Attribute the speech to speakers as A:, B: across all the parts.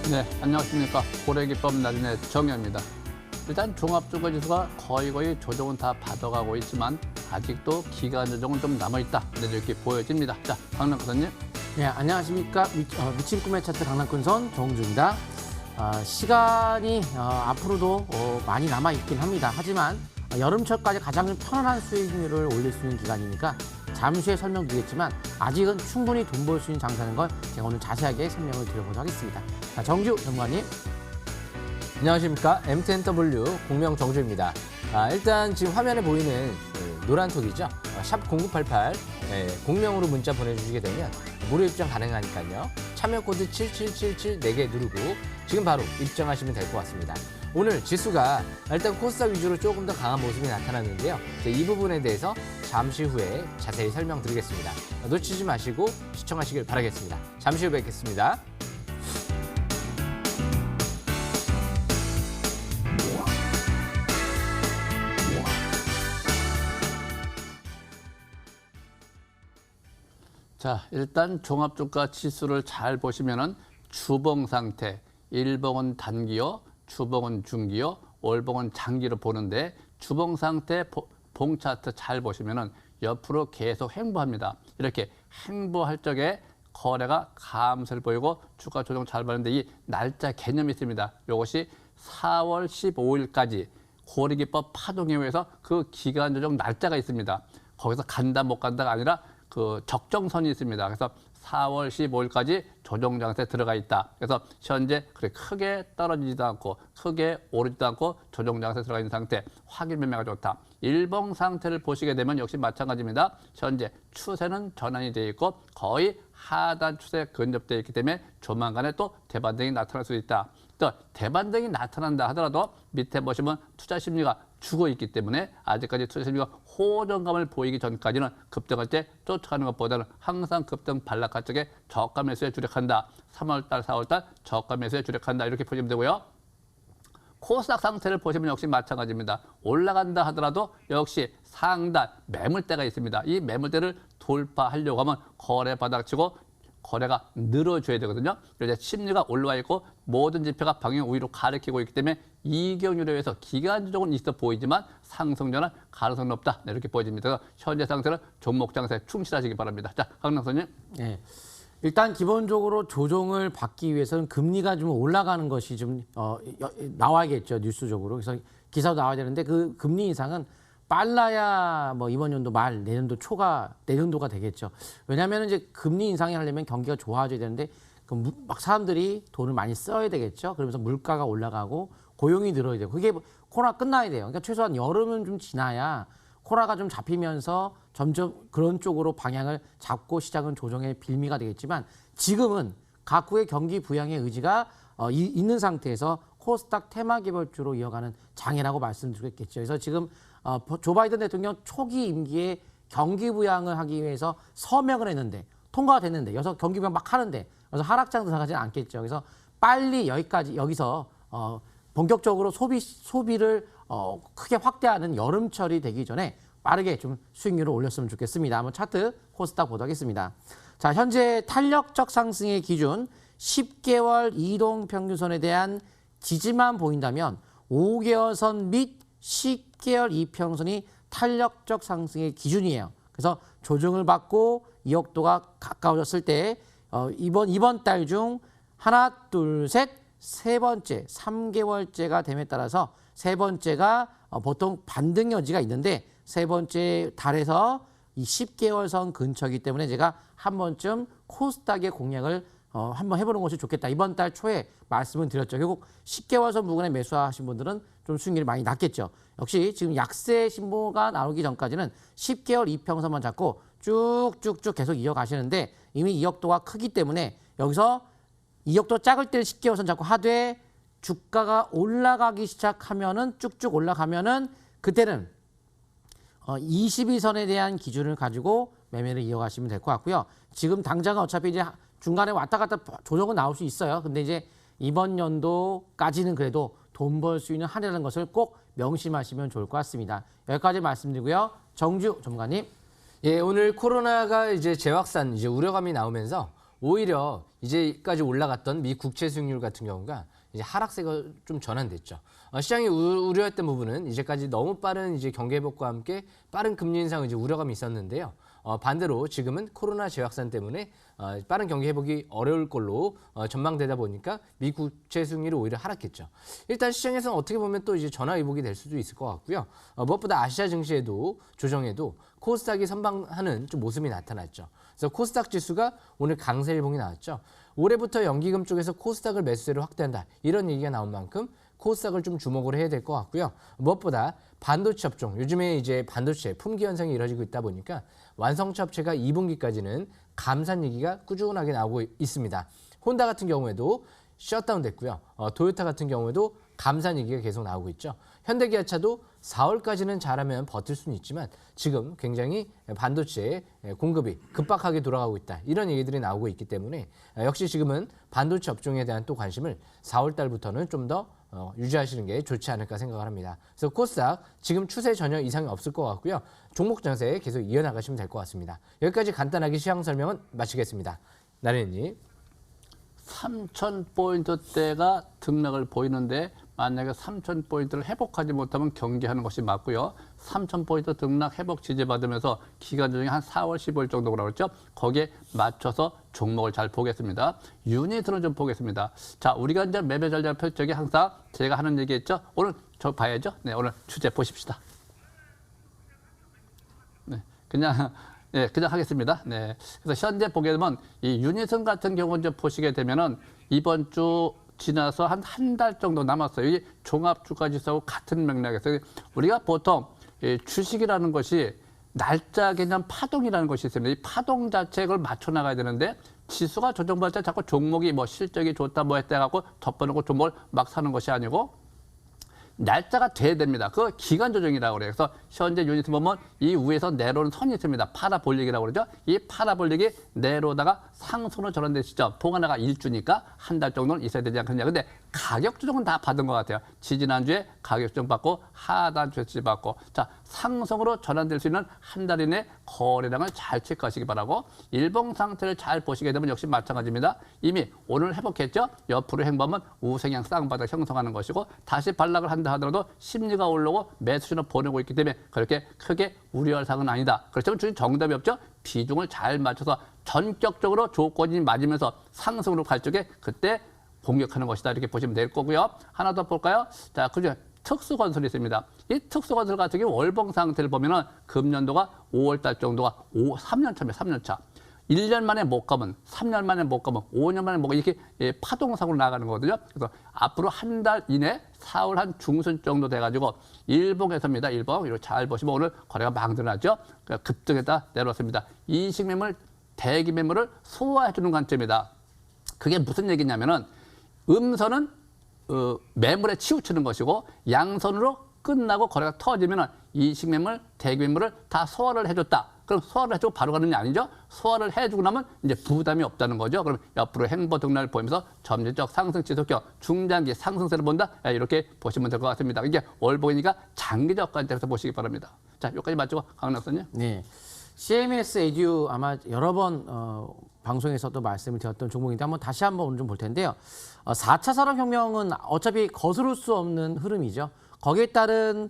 A: 네, 안녕하십니까. 고래기법 날인의 정혜입니다. 일단 종합주가지수가 거의 조정은 다 받아가고 있지만 아직도 기간 조정은 좀 남아있다. 이렇게 보여집니다. 자, 강남선님.
B: 네, 안녕하십니까. 미친 꿈의 차트 강남꾼선 정우주입니다. 시간이 앞으로도 많이 남아있긴 합니다. 하지만 여름철까지 가장 편안한 수익률을 올릴 수 있는 기간이니까 잠시 후에 설명드리겠지만 아직은 충분히 돈 벌 수 있는 장사는 걸 제가 오늘 자세하게 설명을 드려보도록 하겠습니다. 자, 정주 전문가님.
C: 안녕하십니까. MTNW 공명 정주입니다. 일단 지금 화면에 보이는 노란톡이죠. 샵 0988 공명으로 문자 보내주시게 되면 무료 입장 가능하니까요. 참여 코드 7777 4개 누르고 지금 바로 입장하시면 될 것 같습니다. 오늘 지수가 일단 코스닥 위주로 조금 더 강한 모습이 나타났는데요. 이 부분에 대해서 잠시 후에 자세히 설명드리겠습니다. 놓치지 마시고 시청하시길 바라겠습니다. 잠시 후 뵙겠습니다.
A: 자, 일단 종합주가 지수를 잘 보시면은 주봉 상태, 일봉은 단기요, 주봉은 중기요, 월봉은 장기로 보는데 주봉 상태 봉 차트 잘 보시면은 옆으로 계속 횡보합니다. 이렇게 횡보할 적에 거래가 감소를 보이고 주가 조정 잘 보는데 이 날짜 개념이 있습니다. 이것이 4월 15일까지 고래기법 파동에 의해서 그 기간 조정 날짜가 있습니다. 거기서 간다 못 간다가 아니라 그 적정선이 있습니다. 그래서 4월 15일까지 조정 장세에 들어가 있다. 그래서 현재 그렇게 크게 떨어지지도 않고 크게 오르지도 않고 조정 장세에 들어가 있는 상태. 확인 매매가 좋다. 일봉 상태를 보시게 되면 역시 마찬가지입니다. 현재 추세는 전환이 되어 있고 거의 하단 추세에 근접되어 있기 때문에 조만간에 또 대반등이 나타날 수 있다. 또 대반등이 나타난다 하더라도 밑에 보시면 투자 심리가 죽어 있기 때문에 아직까지 투자 심리가 호전감을 보이기 전까지는 급등할 때 쫓아가는 것보다는 항상 급등 반락할 적에 저가 매수에 주력한다. 3월달, 4월달 저가 매수에 주력한다. 이렇게 보시면 되고요. 코스닥 상태를 보시면 역시 마찬가지입니다. 올라간다 하더라도 역시 상단 매물대가 있습니다. 이 매물대를 돌파하려고 하면 거래 바닥치고 거래가 늘어줘야 되거든요. 그래서 심리가 올라와 있고 모든 지표가 방향 우위로 가리키고 있기 때문에 이경률에 의해서 기간 조정은 있어 보이지만 상승전환 가능성은 없다. 이렇게 보여집니다. 그래서 현재 상태는 종목 장세에 충실하시기 바랍니다. 자, 강남선님.
B: 네. 일단 기본적으로 조정을 받기 위해서는 금리가 좀 올라가는 것이 좀 나와야겠죠. 뉴스적으로. 그래서 기사도 나와야 되는데 그 금리 인상은 빨라야 뭐 이번 연도 말 내년도 초가 내년도가 되겠죠. 왜냐하면 이제 금리 인상이 하려면 경기가 좋아져야 되는데 막 사람들이 돈을 많이 써야 되겠죠. 그러면서 물가가 올라가고 고용이 늘어야 되고 그게 코로나 끝나야 돼요. 그러니까 최소한 여름은 좀 지나야 코로나가 좀 잡히면서 점점 그런 쪽으로 방향을 잡고 시작은 조정의 빌미가 되겠지만 지금은 각국의 경기 부양의 의지가 있는 상태에서 코스닥 테마 개별주로 이어가는 장애라고 말씀드리겠죠. 그래서 지금 조 바이든 대통령 초기 임기에 경기 부양을 하기 위해서 서명을 했는데 통과가 됐는데 여기서 경기 부양 막 하는데 그래서 하락장 들어가지는 않겠죠. 그래서 빨리 여기서 본격적으로 소비를 크게 확대하는 여름철이 되기 전에 빠르게 좀 수익률을 올렸으면 좋겠습니다. 한번 차트 코스닥 보도록 하겠습니다. 자, 현재 탄력적 상승의 기준 10개월 이동평균선에 대한 지지만 보인다면 5개월선 및 10개월 이평선이 탄력적 상승의 기준이에요. 그래서 조정을 받고 이역도가 가까워졌을 때 이번 달 중 하나, 둘, 셋, 세 번째, 3개월째가 됨에 따라서 세 번째가 보통 반등 여지가 있는데 세 번째 달에서 이 10개월 선 근처이기 때문에 제가 한 번쯤 코스닥의 공략을 한번 해보는 것이 좋겠다. 이번 달 초에 말씀을 드렸죠. 결국 10개월 선 부근에 매수하신 분들은 좀 수익률이 많이 낮겠죠. 역시 지금 약세 신호가 나오기 전까지는 10개월 이평선만 잡고 쭉쭉쭉 계속 이어가시는데 이미 이역도가 크기 때문에 여기서 이역도 작을 때는 10개월 선 잡고 하되 주가가 올라가기 시작하면은 쭉쭉 올라가면은 그때는 22선에 대한 기준을 가지고 매매를 이어가시면 될 것 같고요. 지금 당장은 어차피 이제 중간에 왔다 갔다 조정은 나올 수 있어요. 근데 이제 이번 연도까지는 그래도 돈 벌 수 있는 한 해라는 것을 꼭 명심하시면 좋을 것 같습니다. 여기까지 말씀드리고요. 정주 전문가님.
C: 예, 오늘 코로나가 이제 재확산, 우려감이 나오면서 오히려 이제까지 올라갔던 미 국채 수익률 같은 경우가 이제 하락세가 좀 전환됐죠. 시장이 우려했던 부분은 이제까지 너무 빠른 이제 경기 회복과 함께 빠른 금리 인상 이제 우려감이 있었는데요. 반대로 지금은 코로나 재확산 때문에 빠른 경기 회복이 어려울 걸로 전망되다 보니까 미 국채 수익률이 오히려 하락했죠. 일단 시장에서는 어떻게 보면 또 이제 전화위복이 될 수도 있을 것 같고요. 무엇보다 아시아 증시에도 조정에도 코스닥이 선방하는 좀 모습이 나타났죠. 그래서 코스닥 지수가 오늘 강세일봉이 나왔죠. 올해부터 연기금 쪽에서 코스닥을 매수세로 확대한다. 이런 얘기가 나온 만큼 코스닥을 좀 주목을 해야 될 것 같고요. 무엇보다 반도체 업종, 요즘에 이제 반도체 품귀 현상이 이뤄지고 있다 보니까 완성차 업체가 2분기까지는 감산 얘기가 꾸준하게 나오고 있습니다. 혼다 같은 경우에도 셧다운 됐고요. 도요타 같은 경우에도 감산 얘기가 계속 나오고 있죠. 현대기아차도 4월까지는 잘하면 버틸 수는 있지만 지금 굉장히 반도체 공급이 급박하게 돌아가고 있다. 이런 얘기들이 나오고 있기 때문에 역시 지금은 반도체 업종에 대한 또 관심을 4월 달부터는 좀 더 유지하시는 게 좋지 않을까 생각을 합니다. 그래서 코스닥 지금 추세 전혀 이상이 없을 것 같고요. 종목 장세 계속 이어나가시면 될 것 같습니다. 여기까지 간단하게 시황 설명은 마치겠습니다. 나래님.
A: 3,000포인트대가 등락을 보이는데 만약에 3,000포인트를 회복하지 못하면 경계하는 것이 맞고요. 3,000포인트 등락 회복 지지받으면서 기간 중에 한 4월, 15일 정도 그러죠. 거기에 맞춰서 종목을 잘 보겠습니다. 유닛으로 좀 보겠습니다. 자, 우리가 이제 매매 전략 펼쳐기 항상 제가 하는 얘기 있죠. 오늘 저 봐야죠. 네, 오늘 주제 보십시다. 네, 그냥 하겠습니다. 네. 그래서 현재 보게 되면 이 유니슨 같은 경우는 좀 보시게 되면은 이번 주 지나서 한 달 정도 남았어요. 이 종합주가지수하고 같은 맥락에서 우리가 보통 이 주식이라는 것이 날짜 개념 파동이라는 것이 있습니다. 이 파동 자체를 맞춰 나가야 되는데 지수가 조정받을 때 자꾸 종목이 뭐 실적이 좋다 뭐 했다 갖고 덮어놓고 종목을 막 사는 것이 아니고 날짜가 돼야 됩니다. 그 기간 조정이라고 그래요. 그래서 현재 유니트 보면 이 위에서 내려오는 선이 있습니다. 파라볼릭이라고 그러죠. 이 파라볼릭이 내려오다가 상승으로 전환된 시점. 봉하나가 1주니까 한 달 정도는 있어야 되지 않겠냐. 근데 가격 조정은 다 받은 것 같아요. 지지난주에 가격 조정 받고 하단 조치 받고 자 상승으로 전환될 수 있는 한 달 이내 거래량을 잘 체크하시기 바라고 일봉 상태를 잘 보시게 되면 역시 마찬가지입니다. 이미 오늘 회복했죠. 옆으로 행보하면 우상향 쌍바닥 형성하는 것이고 다시 반락을 한다 하더라도 심리가 올라오고 매수신호 보내고 있기 때문에 그렇게 크게 우려할 사항은 아니다. 그렇지만 주인 정답이 없죠. 비중을 잘 맞춰서 전격적으로 조건이 맞으면서 상승으로 갈 적에 그때 공격하는 것이다. 이렇게 보시면 될 거고요. 하나 더 볼까요? 자, 그죠? 특수건설이 있습니다. 이 특수건설 같은 경우 월봉 상태를 보면은 금년도가 5월 달 정도가 3년 차입니다. 3년 차. 1년 만에 못 가면, 3년 만에 못 가면, 5년 만에 못 가면 이렇게 파동상으로 나가는 거거든요. 그래서 앞으로 한 달 이내 4월 한 중순 정도 돼가지고 일봉에서입니다. 일봉. 이거 잘 보시면 오늘 거래가 막 늘어났죠. 급등했다 내려왔습니다. 이식매물, 대기매물을 소화해주는 관점이다. 그게 무슨 얘기냐면은 음선은 매물에 치우치는 것이고 양선으로 끝나고 거래가 터지면은 이식매물, 대기매물을 다 소화를 해줬다. 그럼 소화를 해주고 바로 가는 게 아니죠. 소화를 해주고 나면 이제 부담이 없다는 거죠. 그럼 옆으로 행보 등락을 보이면서 점진적 상승 지속적 중장기 상승세를 본다. 이렇게 보시면 될 것 같습니다. 이게 월봉이니까 장기적 관점에서 보시기 바랍니다. 자, 여기까지 맞추고 강 낙선님.
B: 네. CMS 에듀 아마 여러 번 방송에서도 말씀을 드렸던 종목인데 다시 한번 오늘 좀 볼 텐데요. 4차 산업혁명은 어차피 거스를 수 없는 흐름이죠. 거기에 따른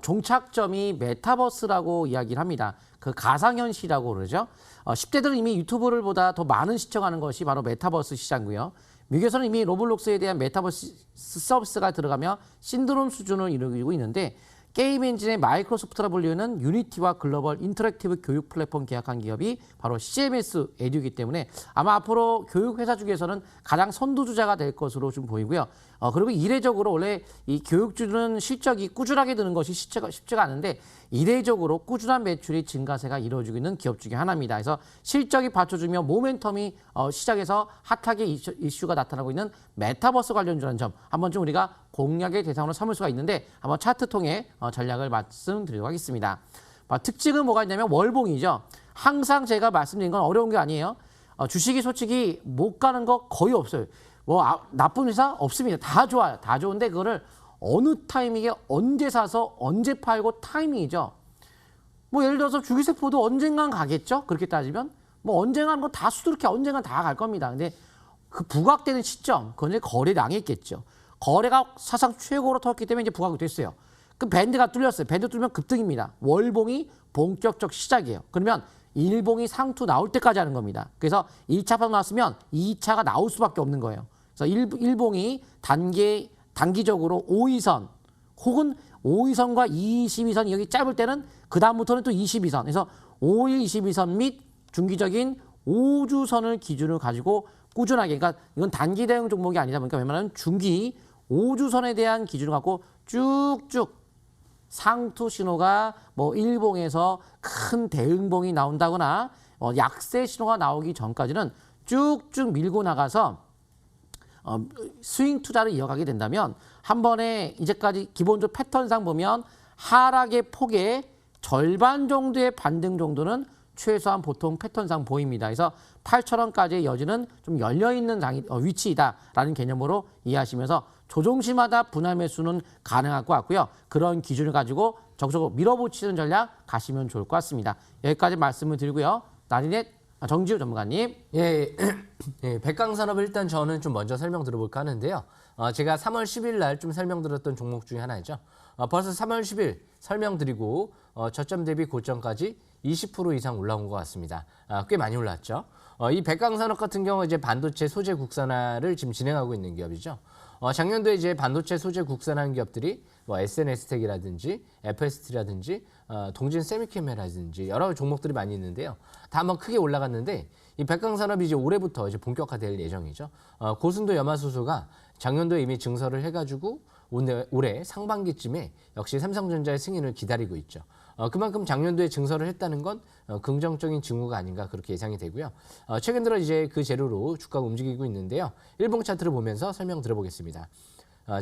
B: 종착점이 메타버스라고 이야기를 합니다. 그 가상현실이라고 그러죠. 10대들은 이미 유튜브를 보다 더 많은 시청하는 것이 바로 메타버스 시장이고요. 미국에서는 이미 로블록스에 대한 메타버스 서비스가 들어가며 신드롬 수준을 이루고 있는데 게임 엔진의 마이크로소프트라 불리는 유니티와 글로벌 인터랙티브 교육 플랫폼 계약한 기업이 바로 CMS 에듀이기 때문에 아마 앞으로 교육 회사 중에서는 가장 선두주자가 될 것으로 좀 보이고요. 그리고 이례적으로 원래 이 교육주는 실적이 꾸준하게 드는 것이 쉽지가 않은데 이례적으로 꾸준한 매출이 증가세가 이루어지고 있는 기업 중에 하나입니다. 그래서 실적이 받쳐주며 모멘텀이 시장에서 핫하게 이슈가 나타나고 있는 메타버스 관련주라는 점 한번 좀 우리가 공략의 대상으로 삼을 수가 있는데 한번 차트 통해 전략을 말씀드리도록 하겠습니다. 특징은 뭐가 있냐면 월봉이죠. 항상 제가 말씀드린 건 어려운 게 아니에요. 주식이 솔직히 못 가는 거 거의 없어요. 나쁜 회사 없습니다. 다 좋아요. 다 좋은데 그거를 어느 타이밍에 언제 사서 언제 팔고 타이밍이죠. 예를 들어서 주기세포도 언젠간 가겠죠. 그렇게 따지면 뭐 언젠가 뭐 다 수두룩해 언젠가 다 갈 겁니다. 근데 그 부각되는 시점, 그건 이제 거래량이 있겠죠. 거래가 사상 최고로 터졌기 때문에 이제 부각이 됐어요. 그 밴드가 뚫렸어요. 밴드 뚫리면 급등입니다. 월봉이 본격적 시작이에요. 그러면 일봉이 상투 나올 때까지 하는 겁니다. 그래서 1차 방 나왔으면 2차가 나올 수밖에 없는 거예요. 그래서 일봉이 단기적으로 5위선 혹은 5위선과 22선 여기 짧을 때는 그 다음부터는 또 22선. 그래서 5일 22선 및 중기적인 5주선을 기준으로 가지고 꾸준하게, 그러니까 이건 단기 대응 종목이 아니다 보니까 웬만하면 중기 5주선에 대한 기준을 갖고 쭉쭉 상투 신호가 뭐 일봉에서 큰 대응봉이 나온다거나 약세 신호가 나오기 전까지는 쭉쭉 밀고 나가서 스윙 투자를 이어가게 된다면 한 번에 이제까지 기본적 패턴상 보면 하락의 폭의 절반 정도의 반등 정도는 최소한 보통 패턴상 보입니다. 그래서 8,000원까지의 여지는 좀 열려있는 위치이다라는 개념으로 이해하시면서 조종시마다 분할 매수는 가능할 것 같고요. 그런 기준을 가지고 적극적으로 밀어붙이는 전략 가시면 좋을 것 같습니다. 여기까지 말씀을 드리고요. 나린의 정지우 전문가님.
C: 예, 예, 백강산업 일단 저는 좀 먼저 설명 들어볼까 하는데요. 제가 3월 10일 날 좀 설명드렸던 종목 중에 하나이죠. 벌써 3월 10일 설명드리고 저점 대비 고점까지 20% 이상 올라온 것 같습니다. 꽤 많이 올랐죠. 이 백강산업 같은 경우 이제 반도체 소재 국산화를 지금 진행하고 있는 기업이죠. 작년도에 이제 반도체 소재 국산화한 기업들이 뭐 SNS텍이라든지 FST라든지 동진 세미캠이라든지 여러 종목들이 많이 있는데요. 다 한번 크게 올라갔는데 이 백강산업이 이제 올해부터 이제 본격화될 예정이죠. 고순도 염화수소가 작년도에 이미 증설을 해가지고 올해 상반기쯤에 역시 삼성전자의 승인을 기다리고 있죠. 그만큼 작년도에 증설을 했다는 건 긍정적인 징후가 아닌가 그렇게 예상이 되고요. 최근 들어 이제 그 재료로 주가가 움직이고 있는데요. 일봉 차트를 보면서 설명 들어보겠습니다.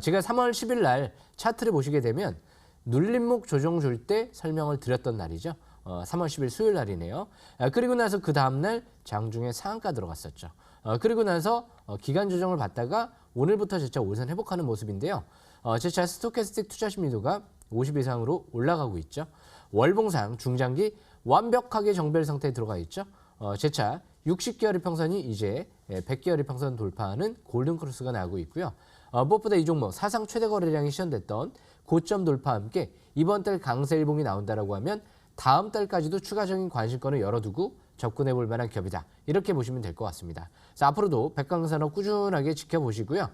C: 제가 3월 10일 날 차트를 보시게 되면 눌림목 조정 줄 때 설명을 드렸던 날이죠. 3월 10일 수요일 날이네요. 그리고 나서 그 다음날 장중에 상한가 들어갔었죠. 그리고 나서 기간 조정을 받다가 오늘부터 재차 올선 회복하는 모습인데요. 재차 스토캐스틱 투자 심리도가 50 이상으로 올라가고 있죠. 월봉상 중장기 완벽하게 정배열 상태에 들어가 있죠. 재차 60개월 이평선이 이제 100개월 이평선 돌파하는 골든크로스가 나오고 있고요. 무엇보다 이 종목 사상 최대 거래량이 시현됐던 고점 돌파와 함께 이번 달 강세 일봉이 나온다라고 하면 다음 달까지도 추가적인 관심권을 열어두고 접근해 볼 만한 기업이다. 이렇게 보시면 될 것 같습니다. 그래서 앞으로도 백강산업 꾸준하게 지켜보시고요.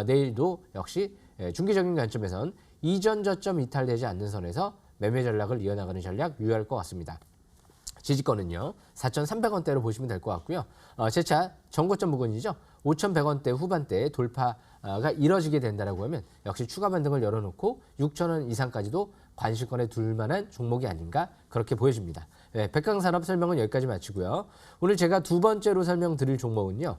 C: 내일도 역시 중기적인 관점에선 이전 저점 이탈되지 않는 선에서 매매 전략을 이어나가는 전략 유효할 것 같습니다. 지지권은요. 4,300원대로 보시면 될 것 같고요. 재차 전고점 부근이죠. 5,100원대 후반대 돌파가 이뤄지게 된다라고 하면 역시 추가 반등을 열어놓고 6,000원 이상까지도 관심권에 둘 만한 종목이 아닌가 그렇게 보여집니다. 네, 백강산업 설명은 여기까지 마치고요. 오늘 제가 두 번째로 설명드릴 종목은요.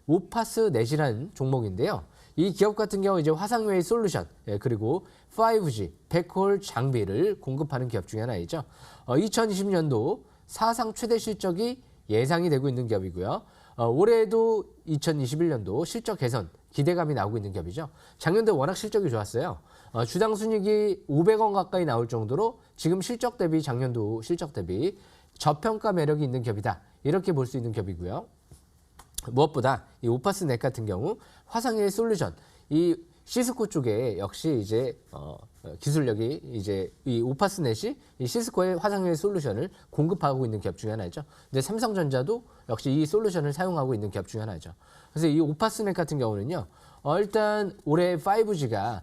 C: 오파스넷이라는 종목인데요. 이 기업 같은 경우 이제 화상회의 솔루션 그리고 5G 백홀 장비를 공급하는 기업 중에 하나이죠. 2020년도 사상 최대 실적이 예상이 되고 있는 기업이고요. 올해도 2021년도 실적 개선 기대감이 나오고 있는 기업이죠. 작년도 워낙 실적이 좋았어요. 주당 순이익이 500원 가까이 나올 정도로 지금 실적 대비 작년도 실적 대비 저평가 매력이 있는 기업이다. 이렇게 볼 수 있는 기업이고요. 무엇보다 이 오파스넷 같은 경우 화상회의 솔루션 이 시스코 쪽에 역시 이제 기술력이 이제 이 오파스넷이 이 시스코의 화상회의 솔루션을 공급하고 있는 기업 중에 하나죠. 근데 삼성전자도 역시 이 솔루션을 사용하고 있는 기업 중에 하나죠. 그래서 이 오파스넷 같은 경우는요. 일단 올해 5G가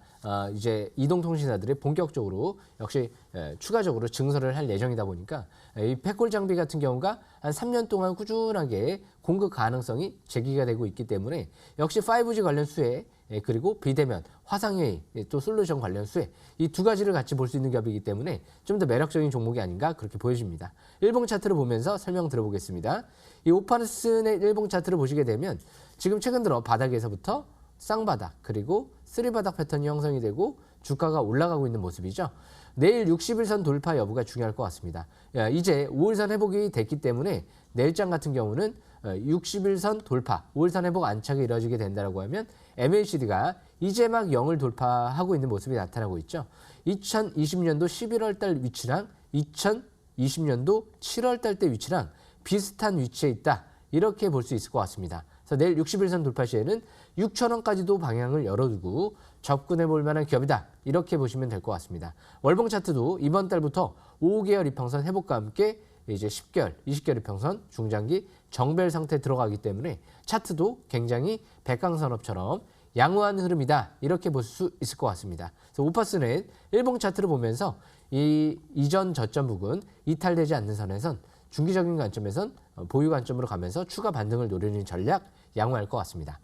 C: 이제 이동통신사들이 본격적으로 역시 추가적으로 증설을 할 예정이다 보니까 이 백홀 장비 같은 경우가 한 3년 동안 꾸준하게 공급 가능성이 제기가 되고 있기 때문에 역시 5G 관련 수혜 그리고 비대면, 화상회의, 또 솔루션 관련 수혜 이 두 가지를 같이 볼 수 있는 기업이기 때문에 좀 더 매력적인 종목이 아닌가 그렇게 보여집니다. 일봉 차트를 보면서 설명 들어보겠습니다. 이 오파스넷 일봉 차트를 보시게 되면 지금 최근 들어 바닥에서부터 쌍바닥 그리고 쓰리바닥 패턴이 형성이 되고 주가가 올라가고 있는 모습이죠. 내일 60일선 돌파 여부가 중요할 것 같습니다. 이제 5일선 회복이 됐기 때문에 내일장 같은 경우는 60일선 돌파, 5일선 회복 안착이 이루어지게 된다고 하면 MACD가 이제 막 0을 돌파하고 있는 모습이 나타나고 있죠. 2020년도 11월 달 위치랑 2020년도 7월 달 때 위치랑 비슷한 위치에 있다. 이렇게 볼 수 있을 것 같습니다. 그래서 내일 60일선 돌파 시에는 6,000원까지도 방향을 열어두고 접근해 볼 만한 기업이다. 이렇게 보시면 될 것 같습니다. 월봉 차트도 이번 달부터 5개월 이평선 회복과 함께 이제 10개월, 20개월 이평선 중장기 정벨 상태 들어가기 때문에 차트도 굉장히 백강산업처럼 양호한 흐름이다. 이렇게 볼 수 있을 것 같습니다. 그래서 오파스는 일봉 차트를 보면서 이 이전 저점 부근 이탈되지 않는 선에선 중기적인 관점에선 보유 관점으로 가면서 추가 반등을 노리는 전략 양호할 것 같습니다.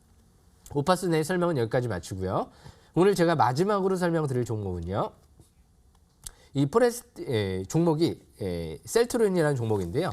C: 오파스 내 설명은 여기까지 마치고요. 오늘 제가 마지막으로 설명드릴 종목은요. 이 종목이 셀트리온이라는 종목인데요.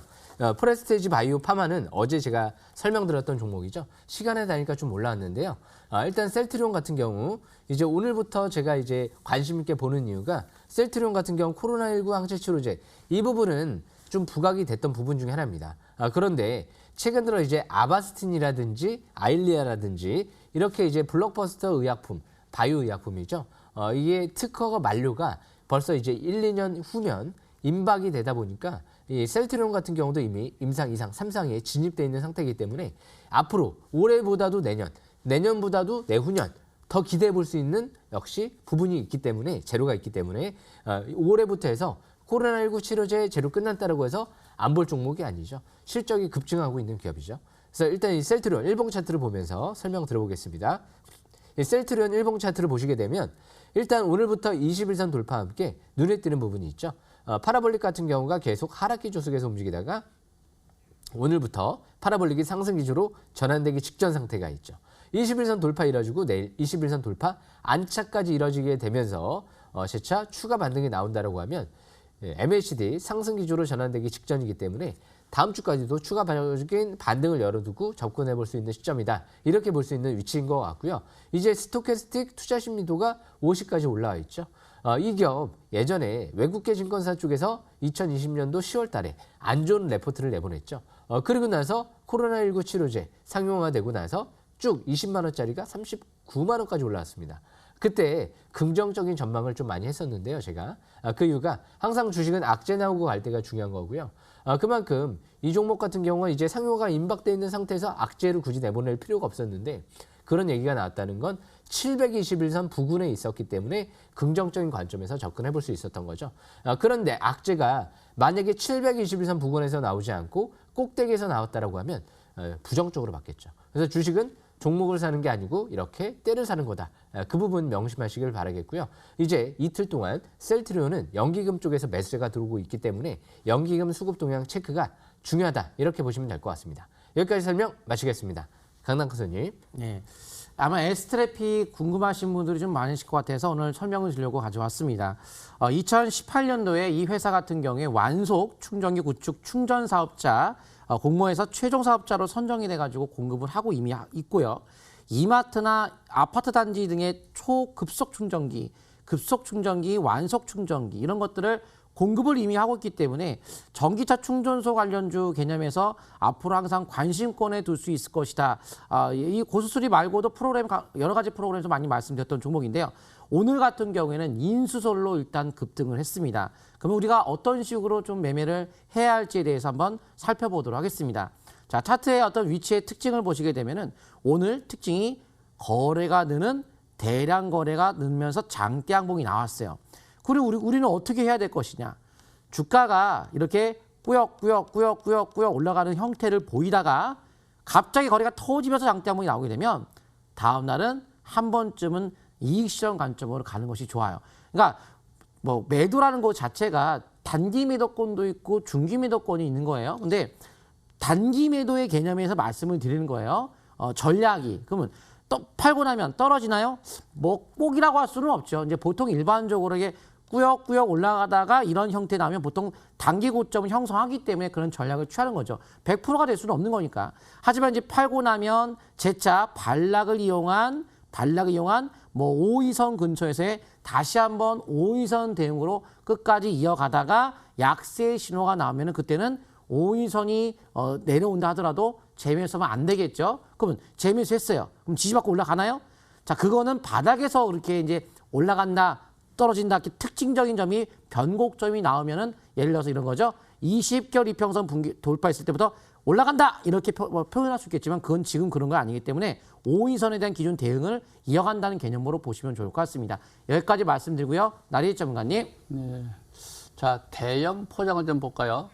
C: 프레스티지 바이오 파마는 어제 제가 설명드렸던 종목이죠. 시간에 다니까 좀 올라왔는데요. 일단 셀트리온 같은 경우 이제 오늘부터 제가 이제 관심 있게 보는 이유가 셀트리온 같은 경우 코로나19 항체 치료제 이 부분은 좀 부각이 됐던 부분 중에 하나입니다. 그런데 최근 들어 이제 아바스틴이라든지 아일리아라든지 이렇게 이제 블록버스터 의약품, 바이오 의약품이죠. 이게 특허가 만료가 벌써 이제 1, 2년 후면 임박이 되다 보니까 이 셀트리온 같은 경우도 이미 임상 2상, 3상에 진입되어 있는 상태이기 때문에 앞으로 올해보다도 내년, 내년보다도 내후년 더 기대해 볼 수 있는 역시 부분이 있기 때문에 재료가 있기 때문에 올해부터 해서 코로나19 치료제 재료 끝났다고 해서 안 볼 종목이 아니죠. 실적이 급증하고 있는 기업이죠. 그래서 일단 이 셀트리온 일봉 차트를 보면서 설명 들어보겠습니다. 이 셀트리온 일봉 차트를 보시게 되면 일단 오늘부터 21선 돌파와 함께 눈에 띄는 부분이 있죠. 파라볼릭 같은 경우가 계속 하락기 조속에서 움직이다가 오늘부터 파라볼릭이 상승 기조로 전환되기 직전 상태가 있죠. 21선 돌파 이뤄지고 내일 21선 돌파 안착까지 이뤄지게 되면서 재차 추가 반등이 나온다고 하면 MACD 상승 기조로 전환되기 직전이기 때문에 다음 주까지도 추가적인 반등을 열어두고 접근해 볼 수 있는 시점이다. 이렇게 볼 수 있는 위치인 것 같고요. 이제 스토캐스틱 투자 심리도가 50까지 올라와 있죠. 이 기업 예전에 외국계 증권사 쪽에서 2020년도 10월 달에 안 좋은 레포트를 내보냈죠. 그리고 나서 코로나19 치료제 상용화되고 나서 쭉 20만 원짜리가 39만 원까지 올라왔습니다. 그때 긍정적인 전망을 좀 많이 했었는데요, 제가. 그 이유가 항상 주식은 악재 나오고 갈 때가 중요한 거고요. 그만큼 이 종목 같은 경우는 이제 상용화가 임박되어 있는 상태에서 악재를 굳이 내보낼 필요가 없었는데 그런 얘기가 나왔다는 건 721선 부근에 있었기 때문에 긍정적인 관점에서 접근해 볼 수 있었던 거죠. 그런데 악재가 만약에 721선 부근에서 나오지 않고 꼭대기에서 나왔다라고 하면 부정적으로 받겠죠. 그래서 주식은 종목을 사는 게 아니고 이렇게 때를 사는 거다. 그 부분 명심하시길 바라겠고요. 이제 이틀 동안 셀트리온은 연기금 쪽에서 매수세가 들어오고 있기 때문에 연기금 수급 동향 체크가 중요하다. 이렇게 보시면 될 것 같습니다. 여기까지 설명 마치겠습니다. 강남크 선생님.
B: 네. 아마 에스트래피 궁금하신 분들이 좀 많으실 것 같아서 오늘 설명을 드리려고 가져왔습니다. 2018년도에 이 회사 같은 경우에 완속 충전기 구축 충전 사업자 공모에서 최종 사업자로 선정이 돼가지고 공급을 하고 이미 있고요. 이마트나 아파트 단지 등의 초급속 충전기, 급속 충전기, 완속 충전기 이런 것들을 공급을 이미 하고 있기 때문에 전기차 충전소 관련주 개념에서 앞으로 항상 관심권에 둘 수 있을 것이다. 이 고수수리 말고도 프로그램 여러 가지 프로그램에서 많이 말씀드렸던 종목인데요. 오늘 같은 경우에는 인수설로 일단 급등을 했습니다. 그러면 우리가 어떤 식으로 좀 매매를 해야 할지에 대해서 한번 살펴보도록 하겠습니다. 자, 차트의 어떤 위치의 특징을 보시게 되면은 오늘 특징이 거래가 느는 대량 거래가 늘면서 장대 양봉이 나왔어요. 그리고 우리는 어떻게 해야 될 것이냐. 주가가 이렇게 꾸역꾸역 올라가는 형태를 보이다가 갑자기 거래가 터지면서 장대 양봉이 나오게 되면 다음 날은 한 번쯤은 이익 실현 관점으로 가는 것이 좋아요. 그러니까 뭐 매도라는 것 자체가 단기 매도권도 있고 중기 매도권이 있는 거예요. 근데 단기 매도의 개념에서 말씀을 드리는 거예요. 전략이. 그러면 팔고 나면 떨어지나요? 뭐 꼭이라고 할 수는 없죠. 이제 보통 일반적으로 이게 꾸역꾸역 올라가다가 이런 형태 나오면 보통 단기 고점을 형성하기 때문에 그런 전략을 취하는 거죠. 100%가 될 수는 없는 거니까. 하지만 이제 팔고 나면 재차 반락을 이용한 뭐 5위선 근처에서의 다시 한번 5위선 대응으로 끝까지 이어가다가 약세 신호가 나오면 그때는 5위선이 내려온다 하더라도 재매수하면 안 되겠죠. 그러면 재매수했어요. 그럼 지지받고 올라가나요? 자, 그거는 바닥에서 그렇게 이제 올라간다, 떨어진다, 이렇게 특징적인 점이 변곡점이 나오면은 예를 들어서 이런 거죠. 20개월 이평선 돌파했을 때부터 올라간다 이렇게 표현할 수 있겠지만 그건 지금 그런 거 아니기 때문에 5인선에 대한 기존 대응을 이어간다는 개념으로 보시면 좋을 것 같습니다. 여기까지 말씀드리고요. 나리의 전문가님.
A: 네. 자, 대형 포장을 좀 볼까요?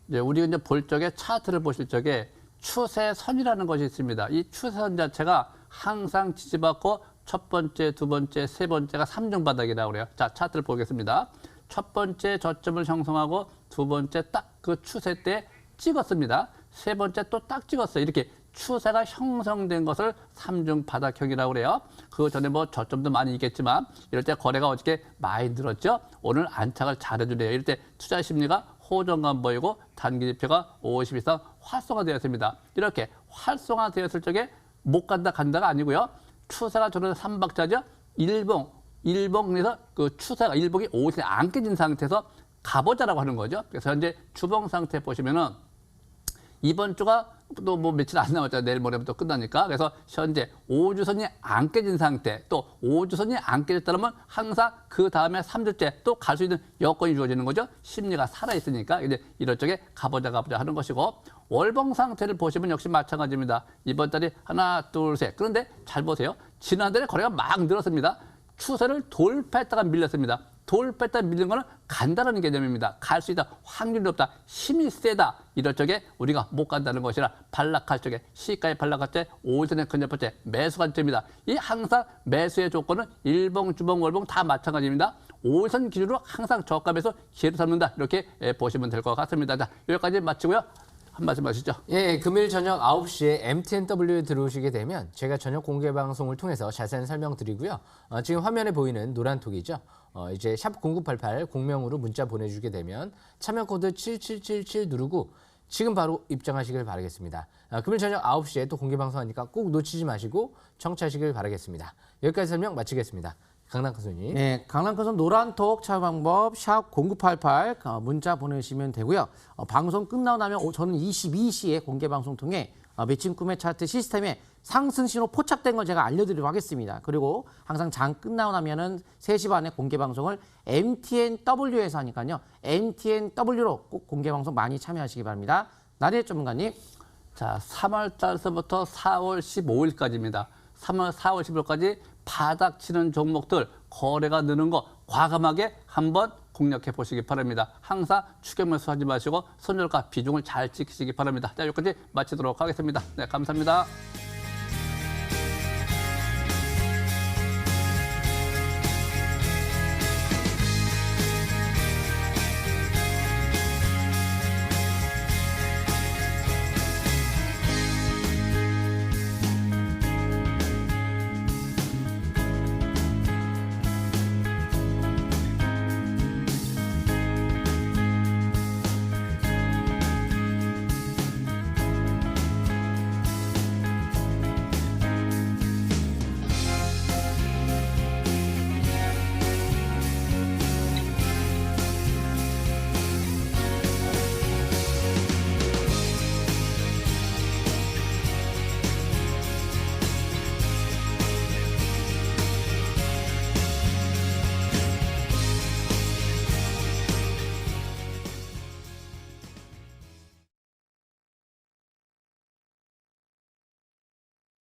A: 이제 우리가 이제 볼 적에 차트를 보실 적에 추세선이라는 것이 있습니다. 이 추세선 자체가 항상 지지받고 첫 번째, 두 번째, 세 번째가 삼중 바닥이라고 그래요. 자, 차트를 보겠습니다. 첫 번째 저점을 형성하고 두 번째 딱 그 추세 때 찍었습니다. 세 번째 또 딱 찍었어요. 이렇게 추세가 형성된 것을 삼중 바닥형이라고 그래요. 그 전에 뭐 저점도 많이 있겠지만 이럴 때 거래가 어저께 많이 늘었죠. 오늘 안착을 잘해주네요. 이럴 때 투자 심리가 호전감 보이고 단기 지표가 50 이상 활성화되었습니다. 이렇게 활성화되었을 적에 못 간다 간다가 아니고요. 추세가 저는 3박자죠. 일봉에서 그 추세가 일봉이 50이 안 깨진 상태에서 가보자라고 하는 거죠. 그래서 현재 주봉 상태 보시면은 이번 주가 또 뭐 며칠 안 남았잖아요. 내일 모레부터 끝나니까. 그래서 현재 5주선이 안 깨진 상태, 또 5주선이 안 깨졌다면 항상 그 다음에 3주째 또 갈 수 있는 여건이 주어지는 거죠. 심리가 살아있으니까 이제 이럴 적에 가보자 하는 것이고, 월봉 상태를 보시면 역시 마찬가지입니다. 이번 달에 하나, 둘, 셋. 그런데 잘 보세요. 지난달에 거래가 막 늘었습니다. 추세를 돌파했다가 밀렸습니다. 돌파했다 밀린 거는 간다는 개념입니다. 갈 수 있다, 확률이 높다, 힘이 세다. 이럴 적에 우리가 못 간다는 것이라 반락할 적에 시가에 반락할 때 5일선의 근접할 매수 관점입니다. 이 항상 매수의 조건은 일봉, 주봉, 월봉 다 마찬가지입니다. 5일선 기준으로 항상 저값에서 기회를 삼는다. 이렇게 보시면 될 것 같습니다. 자, 여기까지 마치고요. 한 말씀 하시죠.
C: 예, 금요일 저녁 9시에 MTNW에 들어오시게 되면 제가 저녁 공개 방송을 통해서 자세한 설명드리고요. 지금 화면에 보이는 노란 톡이죠. 이제 샵 0988 공명으로 문자 보내주게 되면 참여 코드 7777 누르고 지금 바로 입장하시길 바라겠습니다. 금요일 저녁 9시에 또 공개 방송하니까 꼭 놓치지 마시고 청취하시길 바라겠습니다. 여기까지 설명 마치겠습니다. 강남큰 손님.
B: 네, 강남커선 노란톡 참여 방법 샵 0988 문자 보내시면 되고요. 방송 끝나고 나면 저는 22시에 공개 방송 통해 매칭 꿈의 차트 시스템에 상승 신호 포착된 걸 제가 알려드리도록 하겠습니다. 그리고 항상 장 끝나고 나면은 3시 반에 공개 방송을 MTNW에서 하니까요. MTNW로 꼭 공개 방송 많이 참여하시기 바랍니다. 나리의 전문가님.
A: 자, 3월 달서부터 4월 15일까지입니다. 4월 15일까지 바닥 치는 종목들 거래가 느는 거 과감하게 한번 공략해 보시기 바랍니다. 항상 추격 매수하지 마시고 손절가 비중을 잘 지키시기 바랍니다. 자, 여기까지 마치도록 하겠습니다. 네, 감사합니다.